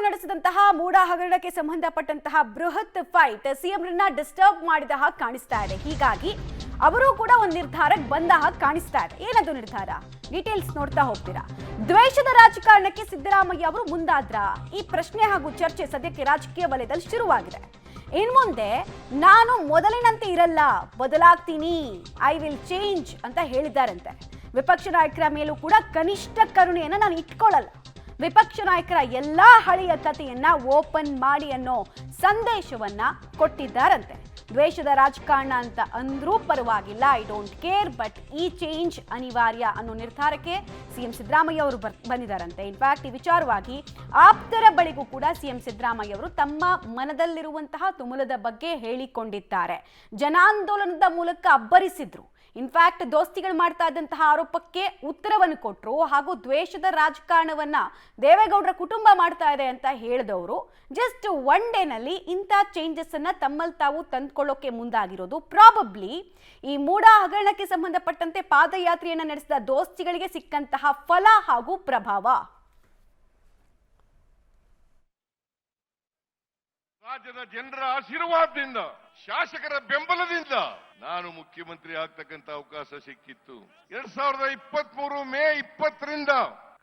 ನಡೆಸಿದಂತಹ ಮೂಡ ಹಗರಣಕ್ಕೆ ಸಂಬಂಧಪಟ್ಟಂತಹ ಬೃಹತ್ ಫೈಟ್ ಸಿಎಂರನ್ನ ಡಿಸ್ಟರ್ಬ್ ಮಾಡಿದ ಹಾಗೆ ಕಾಣಿಸ್ತಾ ಇದೆ. ಹೀಗಾಗಿ ಅವರು ಕೂಡ ಒಂದು ನಿರ್ಧಾರಕ್ಕೆ ಬಂದ ಹಾಗೆ ಕಾಣಿಸ್ತಾ ಇದೆ. ಏನದು ನಿರ್ಧಾರ? ಡೀಟೇಲ್ಸ್ ನೋಡ್ತಾ ಹೋಗ್ತೀರಾ. ದ್ವೇಷದ ರಾಜಕಾರಣಕ್ಕೆ ಸಿದ್ದರಾಮಯ್ಯ ಅವರು ಮುಂದಾದ್ರ? ಈ ಪ್ರಶ್ನೆ ಹಾಗೂ ಚರ್ಚೆ ಸದ್ಯಕ್ಕೆ ರಾಜಕೀಯ ವಲಯದಲ್ಲಿ ಶುರುವಾಗಿದೆ. ಇನ್ಮುಂದೆ ನಾನು ಮೊದಲಿನಂತೆ ಇರಲ್ಲ, ಬದಲಾಗ್ತೀನಿ, ಐ ವಿಲ್ ಚೇಂಜ್ ಅಂತ ಹೇಳಿದ್ದಾರಂತೆ. ವಿಪಕ್ಷ ನಾಯಕರ ಮೇಲೂ ಕೂಡ ಕನಿಷ್ಠ ಕರುಣೆಯನ್ನು ನಾನು ಇಟ್ಕೊಳ್ಳಲ್ಲ, ವಿಪಕ್ಷ ನಾಯಕರ ಎಲ್ಲಾ ಹಳೆಯ ಕಥೆಯನ್ನ ಓಪನ್ ಮಾಡಿ ಅನ್ನೋ ಸಂದೇಶವನ್ನ ಕೊಟ್ಟಿದ್ದಾರಂತೆ. ದ್ವೇಷದ ರಾಜಕಾರಣ ಅಂತ ಅಂದ್ರೂ ಪರವಾಗಿಲ್ಲ, ಐ ಡೋಂಟ್ ಕೇರ್, ಬಟ್ ಈ ಚೇಂಜ್ ಅನಿವಾರ್ಯ ಅನ್ನೋ ನಿರ್ಧಾರಕ್ಕೆ ಸಿಎಂ ಸಿದ್ದರಾಮಯ್ಯ ಅವರು ಬಂದಿದ್ದಾರಂತೆ. ಇನ್ಫ್ಯಾಕ್ಟ್ ಈ ವಿಚಾರವಾಗಿ ಆಪ್ತರ ಬಳಿಗೂ ಕೂಡ ಸಿಎಂ ಸಿದ್ದರಾಮಯ್ಯ ಅವರು ತಮ್ಮ ಮನದಲ್ಲಿರುವಂತಹ ತುಮುಲದ ಬಗ್ಗೆ ಹೇಳಿಕೊಂಡಿದ್ದಾರೆ. ಜನಾಂದೋಲನದ ಮೂಲಕ ಅಬ್ಬರಿಸಿದ್ರು. ಇನ್ಫ್ಯಾಕ್ಟ್ ದೋಸ್ತಿಗಳು ಮಾಡ್ತಾ ಇದ್ದಂತಹ ಆರೋಪಕ್ಕೆ ಉತ್ತರವನ್ನು ಕೊಟ್ಟರು. ಹಾಗೂ ದ್ವೇಷದ ರಾಜಕಾರಣವನ್ನ ದೇವೇಗೌಡರ ಕುಟುಂಬ ಮಾಡ್ತಾ ಇದೆ ಅಂತ ಹೇಳಿದವರು ಜಸ್ಟ್ ಒನ್ ಡೇನಲ್ಲಿ ಇಂಥ ಚೇಂಜಸ್ ಅನ್ನ ತಮ್ಮಲ್ಲಿ ತಾವು ತಂದ್ಕೊಳ್ಳೋಕೆ ಮುಂದಾಗಿರೋದು ಪ್ರಾಬಬ್ಲಿ ಈ ಮೂಡ ಹಗರಣಕ್ಕೆ ಸಂಬಂಧಪಟ್ಟಂತೆ ಪಾದಯಾತ್ರೆಯನ್ನ ನಡೆಸಿದ ದೋಸ್ತಿಗಳಿಗೆ ಸಿಕ್ಕಂತಹ ಫಲ ಹಾಗೂ ಪ್ರಭಾವ. ರಾಜ್ಯದ ಜನರ ಆಶೀರ್ವಾದದಿಂದ, ಶಾಸಕರ ಬೆಂಬಲದಿಂದ ನಾನು ಮುಖ್ಯಮಂತ್ರಿ ಆಗ್ತಕ್ಕಂತ ಅವಕಾಶ ಸಿಕ್ಕಿತ್ತು. 2023 ಮೇ 20ರಿಂದ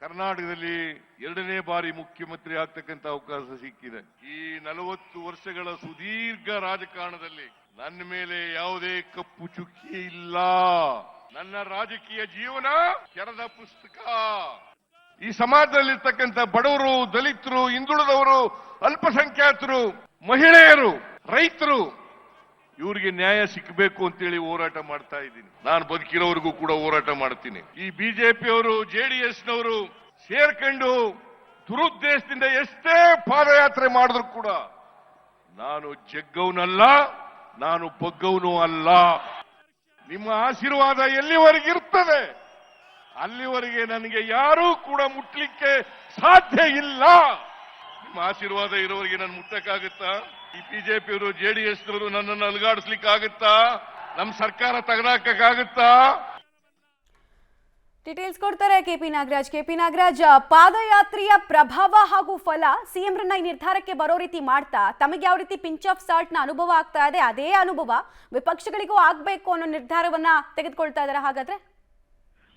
ಕರ್ನಾಟಕದಲ್ಲಿ 2ನೇ ಬಾರಿ ಮುಖ್ಯಮಂತ್ರಿ ಆಗ್ತಕ್ಕಂತ ಅವಕಾಶ ಸಿಕ್ಕಿದೆ. ಈ 40 ವರ್ಷಗಳ ಸುದೀರ್ಘ ರಾಜಕಾರಣದಲ್ಲಿ ನನ್ನ ಮೇಲೆ ಯಾವುದೇ ಕಪ್ಪು ಚುಕ್ಕಿ ಇಲ್ಲ. ನನ್ನ ರಾಜಕೀಯ ಜೀವನ ಕೆರದ ಪುಸ್ತಕ. ಈ ಸಮಾಜದಲ್ಲಿರ್ತಕ್ಕಂಥ ಬಡವರು, ದಲಿತರು, ಹಿಂದುಳಿದವರು, ಅಲ್ಪಸಂಖ್ಯಾತರು, ಮಹಿಳೆಯರು, ರೈತರು, ಇವರಿಗೆ ನ್ಯಾಯ ಸಿಕ್ಕಬೇಕು ಅಂತೇಳಿ ಹೋರಾಟ ಮಾಡ್ತಾ ಇದ್ದೀನಿ. ನಾನು ಬದುಕಿರೋವರೆಗೂ ಕೂಡ ಹೋರಾಟ ಮಾಡ್ತೀನಿ. ಈ ಬಿಜೆಪಿಯವರು, ಜೆಡಿಎಸ್ನವರು ಸೇರ್ಕೊಂಡು ದುರುದ್ದೇಶದಿಂದ ಎಷ್ಟೇ ಪಾದಯಾತ್ರೆ ಮಾಡಿದ್ರು ಕೂಡ ನಾನು ಜಗ್ಗವನಲ್ಲ, ನಾನು ಬಗ್ಗವನು ಅಲ್ಲ. ನಿಮ್ಮ ಆಶೀರ್ವಾದ ಎಲ್ಲಿವರೆಗಿರ್ತದೆ ಅಲ್ಲಿವರೆಗೆ ನನಗೆ ಯಾರೂ ಕೂಡ ಮುಟ್ಲಿಕ್ಕೆ ಸಾಧ್ಯ ಇಲ್ಲ. ನಿಮ್ಮ ಆಶೀರ್ವಾದ ಇರೋವರೆಗೆ ನಾನು ಮುಟ್ಟಕ್ಕಾಗುತ್ತಾ? ಈ ಬಿಜೆಪಿಯವರು, ಜೆಡಿಎಸ್ನವರು ನನ್ನನ್ನು ಅಲುಗಾಡಿಸ್ಲಿಕ್ಕಾಗುತ್ತಾ? ನಮ್ಮ ಸರ್ಕಾರ ತೆಗೆದಾಕಕ್ಕಾಗುತ್ತಾ? ಡೀಟೇಲ್ಸ್ ಕೊಡ್ತಾರೆ ಕೆಪಿ ನಾಗರಾಜ್. ಪಾದಯಾತ್ರೆಯ ಪ್ರಭಾವ ಹಾಗೂ ಫಲ ಸಿಎಂರನ್ನ ಈ ನಿರ್ಧಾರಕ್ಕೆ ಬರೋ ರೀತಿ ಮಾಡ್ತಾ ತಮಗೆ ಯಾವ ರೀತಿ ಪಿಂಚ್ ಆಫ್ ಸಾಲ್ಟ್ ನ ಅನುಭವ ಆಗ್ತಾ ಇದೆ, ಅದೇ ಅನುಭವ ವಿಪಕ್ಷಗಳಿಗೂ ಆಗ್ಬೇಕು ಅನ್ನೋ ನಿರ್ಧಾರವನ್ನ ತೆಗೆದುಕೊಳ್ತಾ ಇದಾರೆ. ಹಾಗಾದ್ರೆ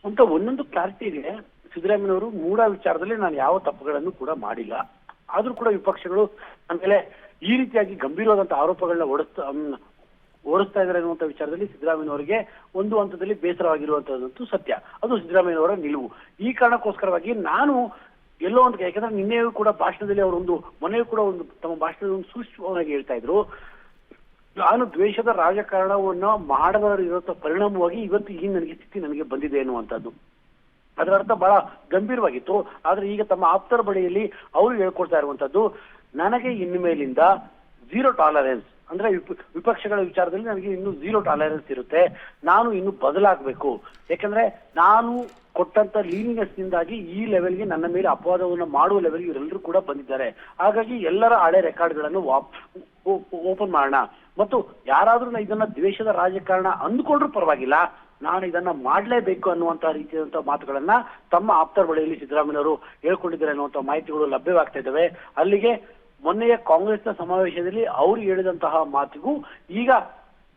ಅಂತ ಒಂದೊಂದು ಕ್ಲಾರಿಟಿ ಇದೆ. ಸಿದ್ದರಾಮಯ್ಯನವರು ಮೂಡ ವಿಚಾರದಲ್ಲಿ ನಾನು ಯಾವ ತಪ್ಪುಗಳನ್ನು ಕೂಡ ಮಾಡಿಲ್ಲ, ಆದ್ರೂ ಕೂಡ ವಿಪಕ್ಷಗಳು ನನ್ನ ಮೇಲೆ ಈ ರೀತಿಯಾಗಿ ಗಂಭೀರವಾದಂತಹ ಆರೋಪಗಳನ್ನ ಓಡಿಸ್ತಾ ಇದ್ದಾರೆ ಅನ್ನುವಂಥ ವಿಚಾರದಲ್ಲಿ ಸಿದ್ದರಾಮಯ್ಯನವರಿಗೆ ಒಂದು ಹಂತದಲ್ಲಿ ಬೇಸರವಾಗಿರುವಂತಹದ್ದು ಸತ್ಯ. ಅದು ಸಿದ್ದರಾಮಯ್ಯನವರ ನಿಲುವು. ಈ ಕಾರಣಕ್ಕೋಸ್ಕರವಾಗಿ ನಾನು ಎಲ್ಲೋ ಒಂದು, ಯಾಕಂದ್ರೆ ನಿನ್ನೆಯೂ ಕೂಡ ಭಾಷಣದಲ್ಲಿ ಅವರೊಂದು, ಮೊನ್ನೆಯೂ ಕೂಡ ಒಂದು ತಮ್ಮ ಭಾಷಣದಲ್ಲಿ ಒಂದು ಸೂಕ್ಷ್ಮವಾಗಿ ಹೇಳ್ತಾ ಇದ್ರು, ನಾನು ದ್ವೇಷದ ರಾಜಕಾರಣವನ್ನ ಮಾಡದಿರೋ ಪರಿಣಾಮವಾಗಿ ಇವತ್ತು ಈ ನನಗೆ ಸ್ಥಿತಿ ನನಗೆ ಬಂದಿದೆ ಅನ್ನುವಂಥದ್ದು. ಅದರ ಅರ್ಥ ಬಹಳ ಗಂಭೀರವಾಗಿತ್ತು. ಆದ್ರೆ ಈಗ ತಮ್ಮ ಆಪ್ತರ ಬಳಿಯಲ್ಲಿ ಅವರು ಹೇಳ್ಕೊಡ್ತಾ ಇರುವಂತದ್ದು, ನನಗೆ ಇನ್ನು ಮೇಲಿಂದ 0 ಟಾಲರೆನ್ಸ್, ಅಂದ್ರೆ ವಿಪಕ್ಷಗಳ ವಿಚಾರದಲ್ಲಿ ನನಗೆ ಇನ್ನು 0 ಟಾಲರೆನ್ಸ್ ಇರುತ್ತೆ. ನಾನು ಇನ್ನು ಬದಲಾಗಬೇಕು. ಯಾಕಂದ್ರೆ ನಾನು ಕೊಟ್ಟಂತ ಲೀನಿನೆಸ್ ನಿಂದಾಗಿ ಈ ಲೆವೆಲ್ಗೆ ನನ್ನ ಮೇಲೆ ಅಪವಾದವನ್ನು ಮಾಡುವ ಲೆವೆಲ್ಗೆ ಇವರೆಲ್ಲರೂ ಕೂಡ ಬಂದಿದ್ದಾರೆ. ಹಾಗಾಗಿ ಎಲ್ಲರ ಹಳೆ ರೆಕಾರ್ಡ್ಗಳನ್ನು ಓಪನ್ ಮಾಡೋಣ. ಮತ್ತು ಯಾರಾದ್ರೂ ಇದನ್ನ ದ್ವೇಷದ ರಾಜಕಾರಣ ಅಂದ್ಕೊಂಡ್ರೂ ಪರವಾಗಿಲ್ಲ, ನಾನು ಇದನ್ನ ಮಾಡಲೇಬೇಕು ಅನ್ನುವಂತಹ ರೀತಿಯಾದಂತಹ ಮಾತುಗಳನ್ನ ತಮ್ಮ ಆಪ್ತರ ಬಳಿಯಲ್ಲಿ ಸಿದ್ದರಾಮಯ್ಯನವರು ಹೇಳ್ಕೊಂಡಿದ್ದಾರೆ ಅನ್ನುವಂಥ ಮಾಹಿತಿಗಳು ಲಭ್ಯವಾಗ್ತಾ ಇದ್ದಾವೆ. ಅಲ್ಲಿಗೆ ಮೊನ್ನೆಯ ಕಾಂಗ್ರೆಸ್ನ ಸಮಾವೇಶದಲ್ಲಿ ಅವರು ಹೇಳಿದಂತಹ ಮಾತಿಗೂ ಈಗ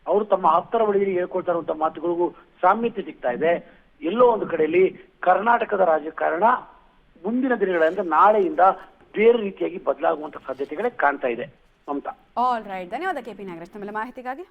ಅವರು ತಮ್ಮ ಆಪ್ತರ ಬಳಿಯಲ್ಲಿ ಹೇಳ್ಕೊಳ್ತಾ ಇರುವಂತಹ ಮಾತುಗಳಿಗೂ ಸಾಮ್ಯತೆ ಸಿಗ್ತಾ ಇದೆ. ಎಲ್ಲೋ ಒಂದು ಕಡೆಯಲ್ಲಿ ಕರ್ನಾಟಕದ ರಾಜಕಾರಣ ಮುಂದಿನ ದಿನಗಳಿಂದ ನಾಳೆಯಿಂದ ಬೇರೆ ರೀತಿಯಾಗಿ ಬದಲಾಗುವಂತ ಸಾಧ್ಯತೆಗಳೇ ಕಾಣ್ತಾ ಇದೆ. ಮಮತಾ. ಆಲ್ ರೈಟ್, ಧನ್ಯವಾದ ಕೆಪಿ ನಾಗರಾಜ್ ತಮ್ಮ ಮಾಹಿತಿಗಾಗಿ.